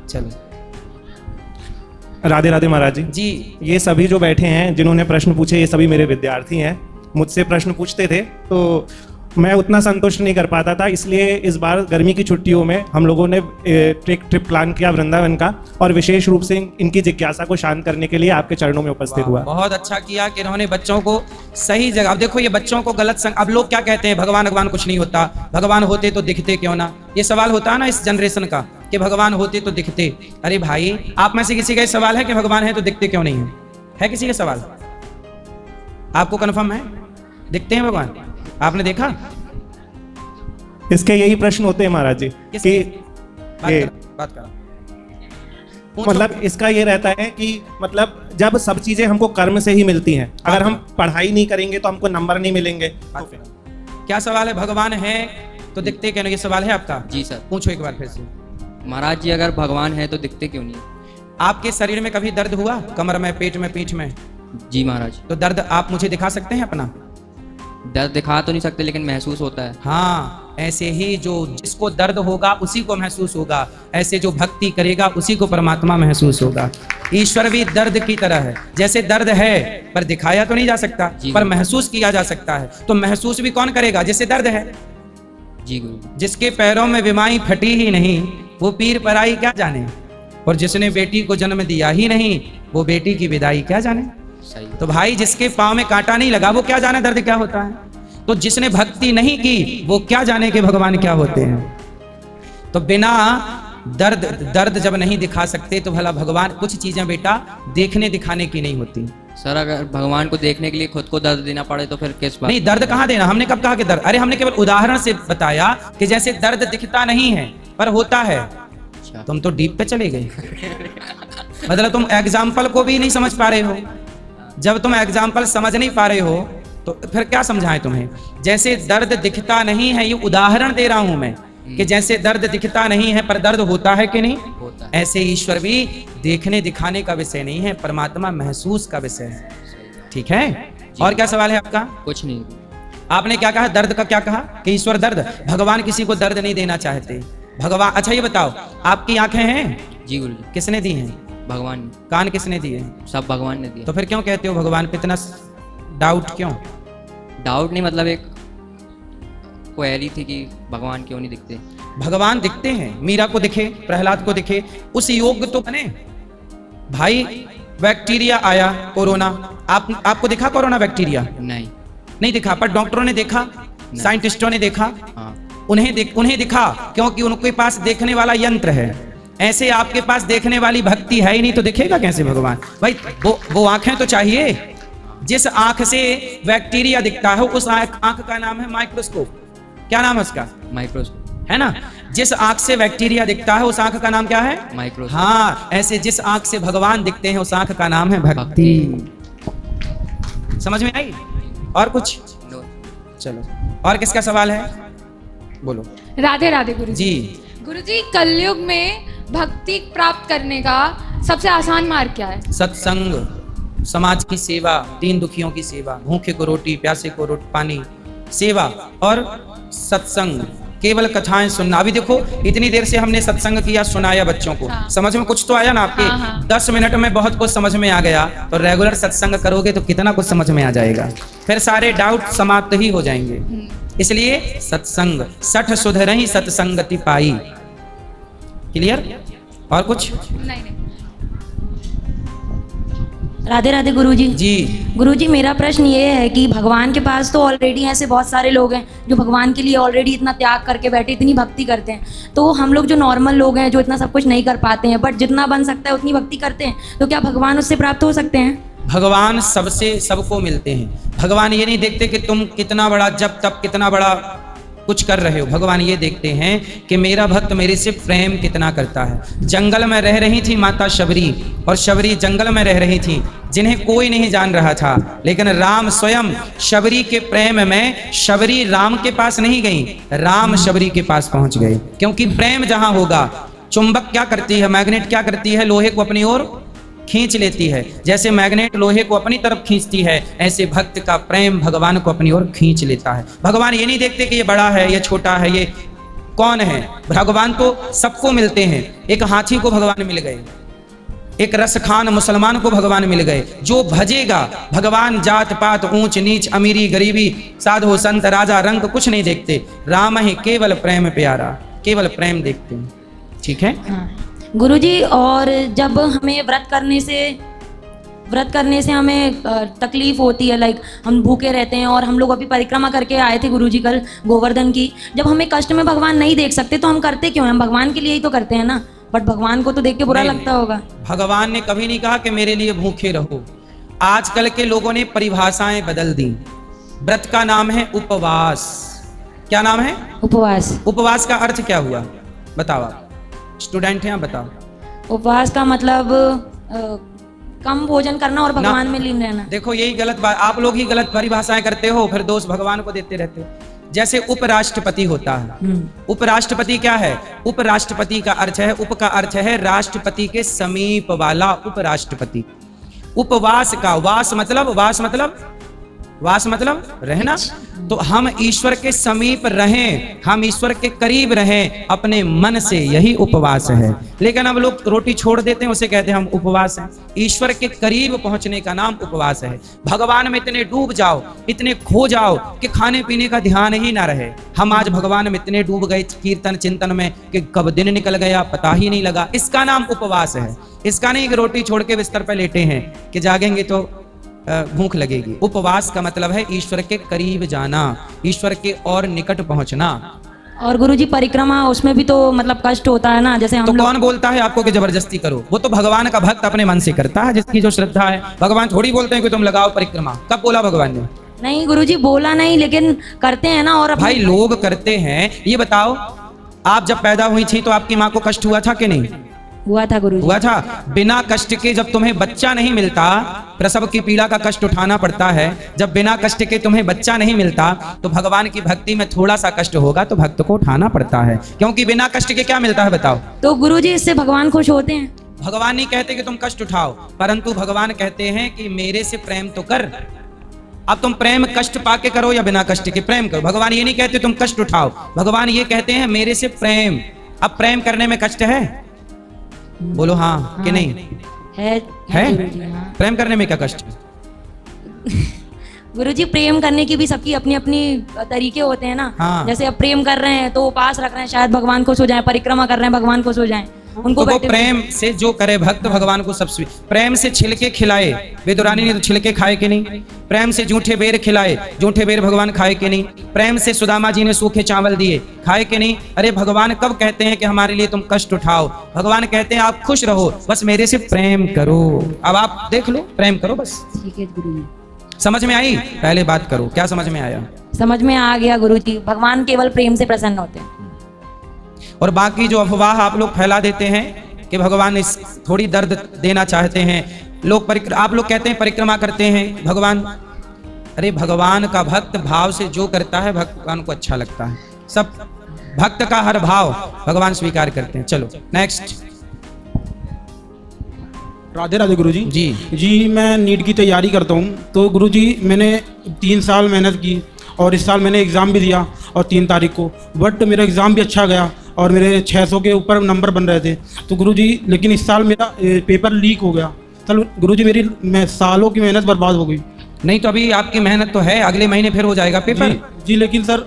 चलो। राधे राधे महाराज जी। जी ये सभी जो बैठे हैं जिन्होंने प्रश्न पूछे ये सभी मेरे विद्यार्थी हैं। मुझसे प्रश्न पूछते थे तो मैं उतना संतुष्ट नहीं कर पाता था, इसलिए इस बार गर्मी की छुट्टियों में हम लोगों ने ट्रिप प्लान किया वृंदावन का, और विशेष रूप से इनकी जिज्ञासा को शांत करने के लिए आपके चरणों में उपस्थित हुआ। बहुत अच्छा किया कि इन्होंने बच्चों को सही जगह। अब देखो ये बच्चों को गलत अब लोग क्या कहते हैं, भगवान कुछ नहीं होता, भगवान होते तो दिखते क्यों ना। ये सवाल होता है ना इस जनरेशन का कि भगवान होते तो दिखते। अरे भाई, आप में से किसी का ये सवाल है कि भगवान है तो दिखते क्यों नहीं है किसी का सवाल? आपको कन्फर्म है दिखते हैं भगवान? आपने देखा? इसके यही प्रश्न होते हैं महाराज जी कि बात कर। मतलब इसका ये रहता है कि मतलब जब सब चीजें हमको कर्म से ही मिलती हैं, अगर हम पढ़ाई नहीं करेंगे तो हमको नंबर नहीं मिलेंगे। तो फिर क्या सवाल है? भगवान है तो दिखते क्यों नहीं, ये सवाल है आपका? जी सर। पूछो एक बार फिर से। महाराज जी, अगर भगवान है तो दिखते क्यों नहीं? आपके शरीर में कभी दर्द हुआ? कमर में, पेट में, पीठ में? जी महाराज। तो दर्द आप मुझे दिखा सकते हैं अपना? दर्द दिखा तो नहीं सकते लेकिन महसूस होता है। हाँ, ऐसे ही जो जिसको दर्द होगा उसी को महसूस होगा, ऐसे जो भक्ति करेगा उसी को परमात्मा महसूस होगा। ईश्वर भी दर्द की तरह है, जैसे दर्द है पर दिखाया तो नहीं जा सकता, पर महसूस किया जा सकता है। तो महसूस भी कौन करेगा? जिससे दर्द है। जी गुरु। जिसके पैरों में विमाई फटी ही नहीं वो पीर पराई क्या जाने, और जिसने बेटी को जन्म दिया ही नहीं वो बेटी की विदाई क्या जाने। सही। तो भाई, जिसके पाँव में कांटा नहीं लगा वो क्या जाने दर्द क्या होता है। तो जिसने भक्ति नहीं की वो क्या जाने कि भगवान क्या होते हैं। तो बिना दर्द जब नहीं दिखा सकते तो भला भगवान। कुछ चीजें बेटा देखने दिखाने की नहीं होती। सर, अगर भगवान को देखने के लिए खुद को दर्द देना पड़े तो फिर किस बात? नहीं, दर्द कहाँ देना, हमने कब कहा कि दर्द? अरे हमने केवल उदाहरण से बताया कि जैसे दर्द दिखता नहीं है पर होता है। अच्छा। तुम तो डीप पे चले गए। मतलब तुम एग्जाम्पल को भी नहीं समझ पा रहे हो। जब तुम एग्जाम्पल समझ नहीं पा रहे हो तो फिर क्या समझाएं तुम्हें। जैसे दर्द दिखता नहीं है, ये उदाहरण दे रहा हूं मैं कि जैसे दर्द दिखता नहीं है पर दर्द होता है कि नहीं होता है। ऐसे ईश्वर भी देखने दिखाने का विषय नहीं है, परमात्मा महसूस का विषय है। ठीक है। और क्या सवाल है आपका? कुछ नहीं। आपने क्या कहा? दर्द का क्या कहा कि ईश्वर दर्द। भगवान किसी को दर्द नहीं देना चाहते भगवान। अच्छा ये बताओ, आपकी आंखें हैं? जी गुरु जी। किसने दी हैं? भगवान। कान किसने दिए? सब भगवान ने दिया। तो फिर क्यों कहते हो भगवान पे इतना डाउट क्यों? डाउट नहीं, मतलब एक क्वेरी थी कि भगवान क्यों नहीं दिखते। भगवान दिखते हैं। मीरा को दिखे, प्रहलाद को दिखे, उस योग्य तो बने। भाई बैक्टीरिया आया कोरोना, आपको दिखा कोरोना बैक्टीरिया? नहीं दिखा, पर डॉक्टरों ने देखा, साइंटिस्टों ने देखा। हाँ। उन्हें दिखा क्योंकि उनके पास देखने वाला यंत्र है। ऐसे आपके पास देखने वाली भक्ति है ही नहीं तो दिखेगा कैसे भगवान? भाई वो आंखें तो चाहिए। जिस आंख से बैक्टीरिया दिखता है उस आंख का नाम है माइक्रोस्कोप। क्या नाम है उसका? माइक्रोस्कोप, है ना। जिस आंख से बैक्टीरिया दिखता है उस आंख का नाम क्या है? माइक्रोस्कोप। हाँ, ऐसे जिस आंख से भगवान दिखते हैं उस आंख का नाम है भक्ति। समझ में आई? और कुछ? चलो, और किसका सवाल है? बोलो। राधे राधे गुरु जी। गुरु जी, कलयुग में भक्ति प्राप्त करने का सबसे आसान मार्ग क्या है? सत्संग, समाज की सेवा, दीन दुखियों की सेवा, भूखे को रोटी, प्यासे को पानी, सेवा और सत्संग। केवल कथाएं सुनना। अभी देखो इतनी देर से हमने सत्संग किया, सुनाया बच्चों को। हाँ। समझ में कुछ तो आया ना आपके? हाँ। 10 मिनट में बहुत कुछ समझ में आ गया। तो रेगुलर सत्संग करोगे तो कितना कुछ समझ में आ जाएगा, फिर सारे डाउट समाप्त ही हो जाएंगे। इसलिए सत्संग, सठ सुधरहि सत्संगति पाई। क्लियर? और कुछ? नहीं। राधे राधे गुरुजी। जी। गुरुजी, मेरा प्रश्न ये है कि भगवान के पास तो ऑलरेडी ऐसे बहुत सारे लोग हैं जो भगवान के लिए ऑलरेडी इतना त्याग करके बैठे, इतनी भक्ति करते हैं। तो हम लोग जो नॉर्मल लोग हैं जो इतना सब कुछ नहीं कर पाते हैं बट जितना बन सकता है उतनी भक्ति करते हैं, तो क्या भगवान उससे प्राप्त हो सकते हैं? भगवान सबसे सबको मिलते हैं। भगवान ये नहीं देखते कि तुम कितना बड़ा जब तब कितना बड़ा कुछ कर रहे हो। भगवान ये देखते हैं कि मेरा भक्त मेरे से प्रेम कितना करता है। जंगल में रह रही थी माता शबरी, और शबरी जंगल में रह रही थी जिन्हें कोई नहीं जान रहा था, लेकिन राम स्वयं शबरी के प्रेम में, शबरी राम के पास नहीं गई, राम शबरी के पास पहुंच गए। क्योंकि प्रेम जहां होगा, चुंबक क्या करती है, मैग्नेट क्या करती है, लोहे को अपनी ओर खींच लेती है। जैसे मैग्नेट लोहे को अपनी तरफ खींचती है, ऐसे भक्त का प्रेम भगवान को अपनी ओर खींच लेता है। भगवान ये नहीं देखते कि ये बड़ा है, ये छोटा है, ये कौन है? भगवान तो सबको मिलते हैं। एक हाथी को भगवान मिल गए, एक रसखान मुसलमान को भगवान मिल गए। जो भजेगा भगवान, जात पात ऊंच नीच अमीरी गरीबी साधु संत राजा रंग कुछ नहीं देखते, राम ही केवल प्रेम प्यारा, केवल प्रेम देखते हैं। ठीक है। हाँ गुरुजी, और जब हमें व्रत करने से हमें तकलीफ होती है, लाइक हम भूखे रहते हैं, और हम लोग अभी परिक्रमा करके आए थे गुरुजी कल गोवर्धन की, जब हमें कष्ट में भगवान नहीं देख सकते तो हम करते क्यों हैं? हम भगवान के लिए ही तो करते हैं ना, बट भगवान को तो देख के बुरा नहीं, लगता होगा। भगवान ने कभी नहीं कहा कि मेरे लिए भूखे रहो। आजकल के लोगों ने परिभाषाएं बदल दी। व्रत का नाम है उपवास। क्या नाम है? उपवास। उपवास का अर्थ क्या हुआ बताओ, आप स्टूडेंट हैं, आप बताओ। उपवास का मतलब कम भोजन करना और भगवान में लीन रहना। देखो यही गलत बात, आप लोग ही गलत परिभाषाएं करते हो, फिर दोष भगवान को देते रहते हो। जैसे उपराष्ट्रपति होता है, उपराष्ट्रपति क्या है? उपराष्ट्रपति का अर्थ है, उप का अर्थ है राष्ट्रपति के समीप वाला उपराष्ट्रपति। उपवास का वास मतलब रहना। तो हम ईश्वर के समीप रहें, हम ईश्वर के करीब रहें अपने मन से, यही उपवास है। लेकिन अब लोग रोटी छोड़ देते हैं, उसे कहते हैं हम उपवास हैं। ईश्वर के करीब पहुंचने का नाम उपवास है। भगवान में इतने डूब जाओ, इतने खो जाओ कि खाने पीने का ध्यान ही ना रहे। हम आज भगवान में इतने डूब गए कीर्तन चिंतन में कि कब दिन निकल गया पता ही नहीं लगा। इसका नाम उपवास है। इसका नहीं कि रोटी छोड़ के बिस्तर पर लेटे हैं कि जागेंगे तो भूख लगेगी। उपवास का मतलब है ईश्वर के करीब जाना, ईश्वर के और निकट पहुंचना। और गुरुजी परिक्रमा, उसमें भी तो मतलब कष्ट होता है ना, जैसे हम तो लोग। कौन बोलता है आपको कि जबरदस्ती करो? वो तो भगवान का भक्त अपने मन से करता है, जिसकी जो श्रद्धा है। भगवान थोड़ी बोलते हैं कि तुम लगाओ परिक्रमा। कब बोला भगवान ने? नहीं गुरुजी, बोला नहीं, लेकिन करते हैं ना। और भाई लोग करते हैं। ये बताओ, आप जब पैदा हुई थी तो आपकी माँ को कष्ट हुआ था कि नहीं? हुआ था गुरुजी। हुआ था। बिना कष्ट के जब तुम्हें बच्चा नहीं मिलता, प्रसव की पीड़ा का कष्ट उठाना पड़ता है। जब बिना कष्ट के तुम्हें बच्चा नहीं मिलता तो भगवान की भक्ति में थोड़ा सा कष्ट होगा तो भक्त को उठाना पड़ता है, क्योंकि बिना कष्ट के क्या मिलता है बताओ? तो गुरुजी इससे भगवान खुश होते हैं? भगवान नहीं कहते कि तुम कष्ट उठाओ, परंतु भगवान कहते हैं कि मेरे से प्रेम तो कर। अब तुम प्रेम कष्ट पाके करो या बिना कष्ट के प्रेम करो। भगवान ये नहीं कहते तुम कष्ट उठाओ, भगवान ये कहते हैं मेरे से प्रेम। अब प्रेम करने में कष्ट है? बोलो हाँ कि नहीं? है गुरुजी, हाँ। प्रेम करने में क्या कष्ट है? गुरुजी प्रेम करने की भी सबकी अपनी अपनी तरीके होते हैं ना। हाँ। जैसे अब प्रेम कर रहे हैं तो उपास रख रहे हैं, शायद भगवान खुश हो जाए। परिक्रमा कर रहे हैं, भगवान खुश हो जाए। उनको तो वो प्रेम से जो करे भक्त भगवान को सब प्रेम से छिलके खिलाए। वेदुरानी ने तो छिलके खाए कि नहीं? प्रेम से जूठे बेर खिलाए, जूठे बेर भगवान खाए कि नहीं? प्रेम से सुदामा जी ने सूखे चावल दिए, खाए कि नहीं? अरे भगवान कब कहते हैं कि हमारे लिए तुम कष्ट उठाओ? भगवान कहते हैं आप खुश रहो, बस मेरे से प्रेम करो। अब आप देख लो, प्रेम करो बस। ठीक है गुरुजी। समझ में आई? पहले बात करो, क्या समझ में आया? समझ में आ गया गुरुजी, भगवान केवल प्रेम से प्रसन्न होते हैं। और बाकी जो अफवाह आप लोग फैला देते हैं कि भगवान इस थोड़ी दर्द देना चाहते हैं, लोग आप लोग कहते हैं परिक्रमा करते हैं भगवान। अरे भगवान का भक्त भाव से जो करता है भगवान को अच्छा लगता है। सब भक्त का हर भाव भगवान स्वीकार करते हैं। चलो नेक्स्ट। राधे राधे गुरुजी। जी मैं नीट की तैयारी करता हूँ। तो गुरुजी मैंने 3 साल मेहनत की और इस साल मैंने एग्ज़ाम भी दिया और 3 तारीख को, बट मेरा एग्ज़ाम भी अच्छा गया और मेरे 600 के ऊपर नंबर बन रहे थे। तो गुरुजी लेकिन इस साल मेरा पेपर लीक हो गया। चलो गुरुजी मेरी सालों की मेहनत बर्बाद हो गई। नहीं तो अभी आपकी मेहनत तो है, अगले महीने फिर हो जाएगा पेपर। जी लेकिन सर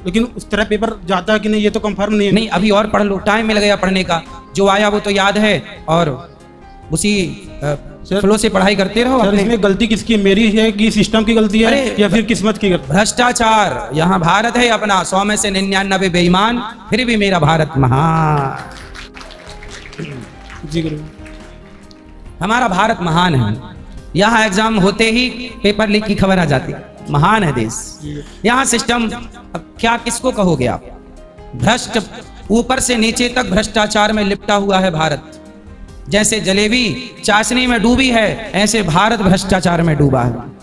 लेकिन उस तरह पेपर जाता है कि नहीं ये तो कंफर्म नहीं है। नहीं अभी और पढ़ लो, टाइम मिल गया पढ़ने का। जो आया वो तो याद है और उसी फ्लो से पढ़ाई करते रहो। सर इसमें गलती किसकी है? मेरी है कि सिस्टम की गलती है या फिर किस्मत की गलती? भ्रष्टाचार। यहाँ भारत है अपना, 100 में से 99 बेईमान, फिर भी मेरा भारत महान। जी गुरु। हमारा भारत महान है। यहाँ एग्जाम होते ही पेपर लीक की खबर आ जाती है। महान है देश। यहाँ सिस्टम अब क्या किसको कहोगे आप? भ्रष्ट, ऊपर से नीचे तक भ्रष्टाचार में लिपटा हुआ है भारत। जैसे जलेबी चाशनी में डूबी है, ऐसे भारत भ्रष्टाचार में डूबा है।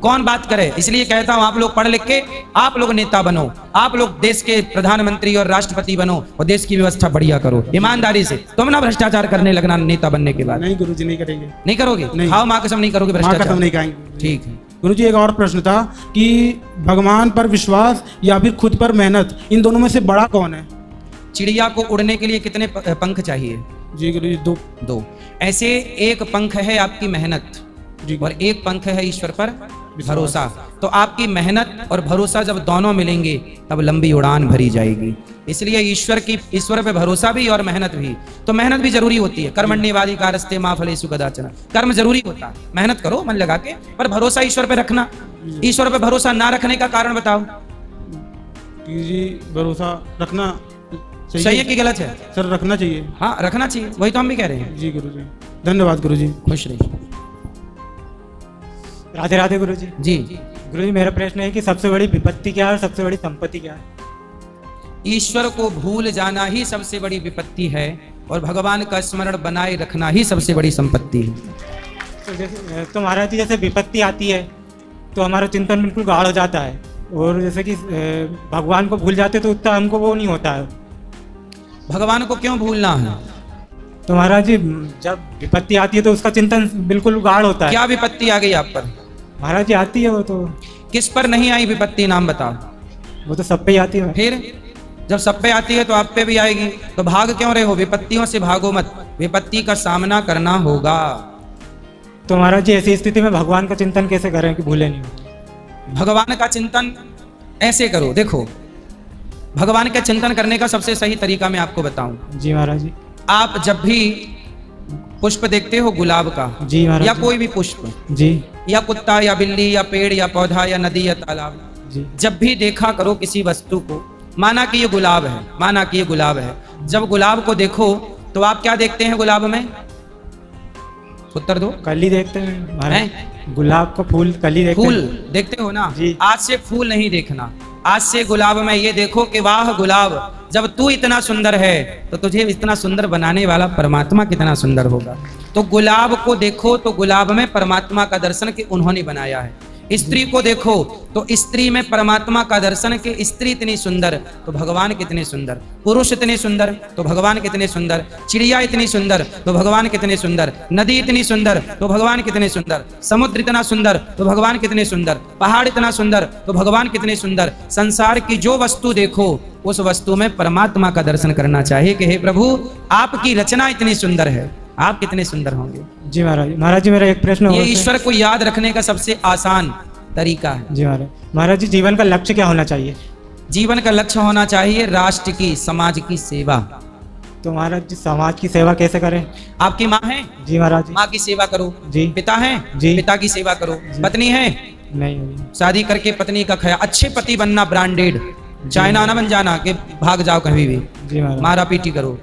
कौन बात करे? इसलिए कहता हूं आप लोग पढ़ लिख के आप लोग नेता बनो, आप लोग देश के प्रधानमंत्री और राष्ट्रपति बनो और देश की व्यवस्था बढ़िया करो ईमानदारी से। तुम ना भ्रष्टाचार करने लगना नेता बनने के बाद। नहीं गुरुजी नहीं करेंगे। नहीं करोगे? नहीं। खाओ माँ कसम नहीं करोगे भ्रष्टाचार? नहीं खाएंगे। ठीक है। गुरुजी एक और प्रश्न था कि भगवान पर विश्वास या फिर खुद पर मेहनत, इन दोनों में से बड़ा कौन है? चिड़िया को उड़ने के लिए कितने पंख चाहिए? जी गुरुजी, दो। ऐसे एक पंख है आपकी मेहनत जी और एक पंख है ईश्वर पर भरोसा। तो आपकी मेहनत और भरोसा जब दोनों मिलेंगे तब लंबी उड़ान भरी जाएगी। इसलिए ईश्वर पे भरोसा भी और मेहनत भी। तो मेहनत भी जरूरी होती है। कर्मण्येवाधिकारस्ते मा फलेषु कदाचन। कर्म जरूरी होता है, मेहनत करो मन लगा के, पर भरोसा ईश्वर पे रखना। ईश्वर पे भरोसा ना रखने का कारण बताओ। जी भरोसा रखना सही है कि गलत है? सर रखना चाहिए। हाँ रखना चाहिए, वही तो हम भी कह रहे हैं। जी गुरुजी, धन्यवाद गुरुजी। खुश रहिए। राधे राधे गुरुजी। जी गुरुजी मेरा प्रश्न है कि सबसे बड़ी विपत्ति क्या है और सबसे बड़ी संपत्ति क्या है? ईश्वर को भूल जाना ही सबसे बड़ी विपत्ति है और भगवान का स्मरण बनाए रखना ही सबसे बड़ी संपत्ति है। तो महाराज जी जैसे विपत्ति आती है तो हमारा चिंतन बिल्कुल गाढ़ हो जाता है, और जैसे कि भगवान को भूल जाते तो उतना हमको वो नहीं होता है। भगवान को क्यों भूलना है? तो महाराज जी जब विपत्ति आती है तो उसका चिंतन बिल्कुल गाढ़ होता है। क्या विपत्ति आ गई आप पर? महाराज जी आती है वो तो। किस पर नहीं आई विपत्ति, नाम बताओ। वो तो सब पे ही आती है। फिर जब सब पे आती है तो आप पे भी आएगी, तो भाग क्यों रहे हो? विपत्तियों से भागो मत, विपत्ति का सामना करना होगा। तो महाराज जी ऐसी स्थिति में भगवान का चिंतन कैसे करें कि भूले नहीं? भगवान का चिंतन ऐसे करो, देखो भगवान का चिंतन करने का सबसे सही तरीका मैं आपको बताऊं। जी महाराज जी। आप जब भी पुष्प देखते हो गुलाब का, जी महाराज या जी। कोई भी पुष्प, जी या कुत्ता या बिल्ली या पेड़ या पौधा या नदी या तालाब, जी जब भी देखा करो किसी वस्तु को, माना कि ये गुलाब है, माना कि ये गुलाब है, जब गुलाब को देखो तो आप क्या देखते हैं गुलाब में? उत्तर दो। कली देखते हैं महाराज। हैं? गुलाब का फूल कली देखते फूल हैं। देखते हो ना? जी। आज से फूल नहीं देखना, आज से गुलाब में ये देखो कि वाह गुलाब, जब तू इतना सुंदर है तो तुझे इतना सुंदर बनाने वाला परमात्मा कितना सुंदर होगा। तो गुलाब को देखो तो गुलाब में परमात्मा का दर्शन कि उन्होंने बनाया है। स्त्री को देखो तो स्त्री में परमात्मा का दर्शन कि स्त्री इतनी सुंदर तो भगवान कितने सुंदर, पुरुष इतने सुंदर तो भगवान कितने सुंदर, चिड़िया इतनी सुंदर तो भगवान कितने सुंदर, नदी इतनी सुंदर तो भगवान कितने सुंदर, समुद्र इतना सुंदर तो भगवान कितने सुंदर, पहाड़ इतना सुंदर तो भगवान कितने सुंदर। संसार की जो वस्तु देखो उस वस्तु में परमात्मा का दर्शन करना चाहिए कि हे प्रभु आपकी रचना इतनी सुंदर है, आप कितने सुंदर होंगे। जी महाराज। महाराज जी मेरा एक प्रश्न ये और है। ईश्वर को याद रखने का सबसे आसान तरीका है। जी महाराज। महाराज जी जीवन का लक्ष्य क्या होना चाहिए? जीवन का लक्ष्य होना चाहिए राष्ट्र की, समाज की सेवा। तो महाराज जी समाज की सेवा कैसे करें? आपकी माँ है, जी महाराज जी। माँ की सेवा करो। जी। पिता है, जी। पिता की सेवा करो। पत्नी है, नहीं अभी। शादी करके पत्नी का ख्याल, अच्छे पति बनना, ब्रांडेड, चाइना ना बन जाना कि भाग जाओ कभी भी, जी महाराज। मारा पीटी करो।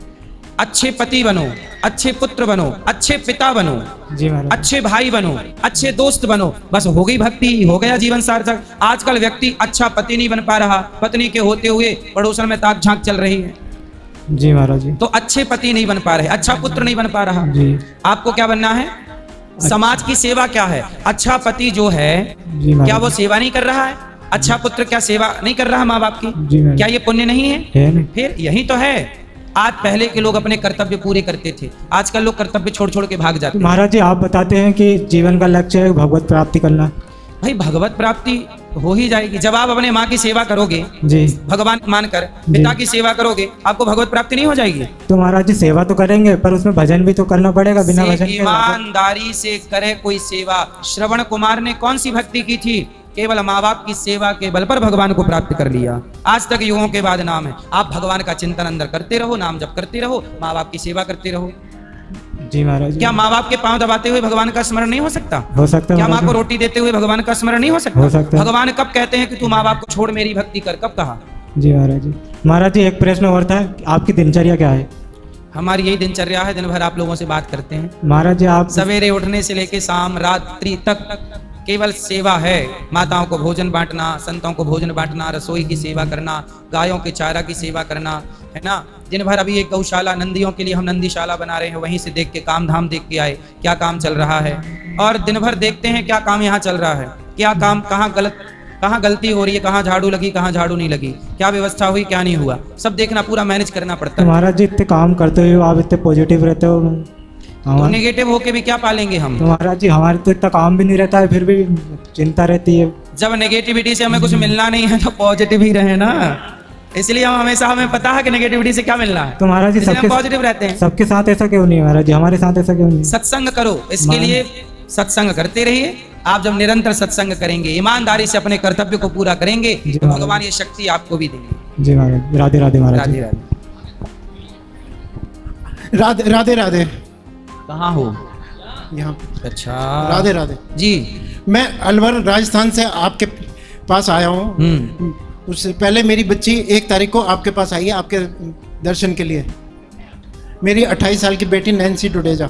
अच्छे पति बनो, अच्छे पुत्र बनो, अच्छे पिता बनो, जी महाराज। अच्छे भाई बनो, अच्छे दोस्त बनो, बस हो गई भक्ति, हो गया जीवन सार्थक। आजकल व्यक्ति अच्छा पति नहीं बन पा रहा, पत्नी के होते हुए पड़ोसन में ताक झांक चल रही है। जी महाराज जी। तो अच्छे पति नहीं बन पा रहे, अच्छा पुत्र नहीं बन पा रहा। जी। आपको क्या बनना है? समाज की सेवा क्या है? अच्छा पति जो है जी महाराज। क्या वो सेवा नहीं कर रहा है? अच्छा पुत्र क्या सेवा नहीं कर रहा माँ बाप की? जी महाराज। क्या ये पुण्य नहीं है? है नहीं। फिर यही तो है। आज पहले के लोग अपने कर्तव्य पूरे करते थे, आजकल लोग कर्तव्य छोड़ छोड़ के भाग जाते तो हैं। महाराज जी आप बताते हैं कि जीवन का लक्ष्य है भगवत प्राप्ति करना। भाई भगवत प्राप्ति हो ही जाएगी जब आप अपने माँ की सेवा करोगे, जी। भगवान मानकर पिता की सेवा करोगे, आपको भगवत प्राप्ति नहीं हो जाएगी? तो महाराज जी सेवा तो करेंगे पर उसमें भजन भी तो करना पड़ेगा, बिना से भजन के ईमानदारी से करे कोई सेवा। श्रवण कुमार ने कौन सी भक्ति की थी? केवल माँ बाप की सेवा के बल पर भगवान को प्राप्त कर लिया। आज तक युगों के बाद नाम है। आप भगवान का चिंतन अंदर करते रहो, नाम जप करते रहो, माँ बाप की सेवा करते रहो। जी महाराज जी। क्या माँ बाप के पांव दबाते हुए भगवान का स्मरण नहीं हो सकता? हो सकता है क्या माँ महाराज को जी। रोटी देते हुए भगवान का स्मरण नहीं हो सकता? हो सकता है। भगवान कब कहते हैं कि तू माँ बाप को छोड़ मेरी भक्ति कर? कब कहा? जी महाराज जी। महाराज जी एक प्रश्न और था, आपकी दिनचर्या क्या है? हमारी यही दिनचर्या है, दिन भर आप लोगों से बात करते हैं। महाराज जी आप सवेरे उठने से लेके शाम रात्रि तक केवल सेवा है। माताओं को भोजन बांटना, संतों को भोजन बांटना, रसोई की सेवा करना, गायों के चारा की सेवा करना, है ना। दिन भर अभी एक गौशाला, नंदियों के लिए हम नंदीशाला बना रहे हैं, वहीं से देख के काम धाम देख के आए क्या काम चल रहा है, और दिन भर देखते हैं क्या काम यहाँ चल रहा है, क्या काम कहाँ गलती हो रही है, कहाँ झाड़ू लगी, कहाँ झाड़ू नहीं लगी, क्या व्यवस्था हुई, क्या नहीं हुआ, सब देखना, पूरा मैनेज करना पड़ता तो है। महाराज जी इतने काम करते हो, आप इतने पॉजिटिव रहते हो। तो नेगेटिव होके भी क्या पालेंगे हम? तो महाराज जी हमारे तो इतना काम भी नहीं रहता है, फिर भी चिंता रहती है। जब नेगेटिविटी से हमें कुछ मिलना नहीं है तो पॉजिटिव ही रहे ना, इसलिए हम हमेशा, हमें पता है कि नेगेटिविटी से क्या मिलना है, तो महाराज जी इसलिए हम सबके पॉजिटिव रहते हैं। सबके साथ ऐसा क्यों नहीं है महाराज जी, हमारे साथ ऐसा क्यों नहीं है? सत्संग करो, इसके लिए सत्संग करते रहिए। आप जब निरंतर सत्संग करेंगे, ईमानदारी से अपने कर्तव्य को पूरा करेंगे, तो भगवान ये शक्ति आपको भी देंगे। जी महाराज, राधे राधे महाराज जी। राधे राधे। राधे राधे राधे। कहाँ हो? यहाँ। अच्छा, राधे राधे जी। मैं अलवर राजस्थान से आपके पास आया हूँ। उससे पहले मेरी बच्ची 1 तारीख को आपके पास आई है आपके दर्शन के लिए। मेरी 28 साल की बेटी नैन्सी डुडेजा।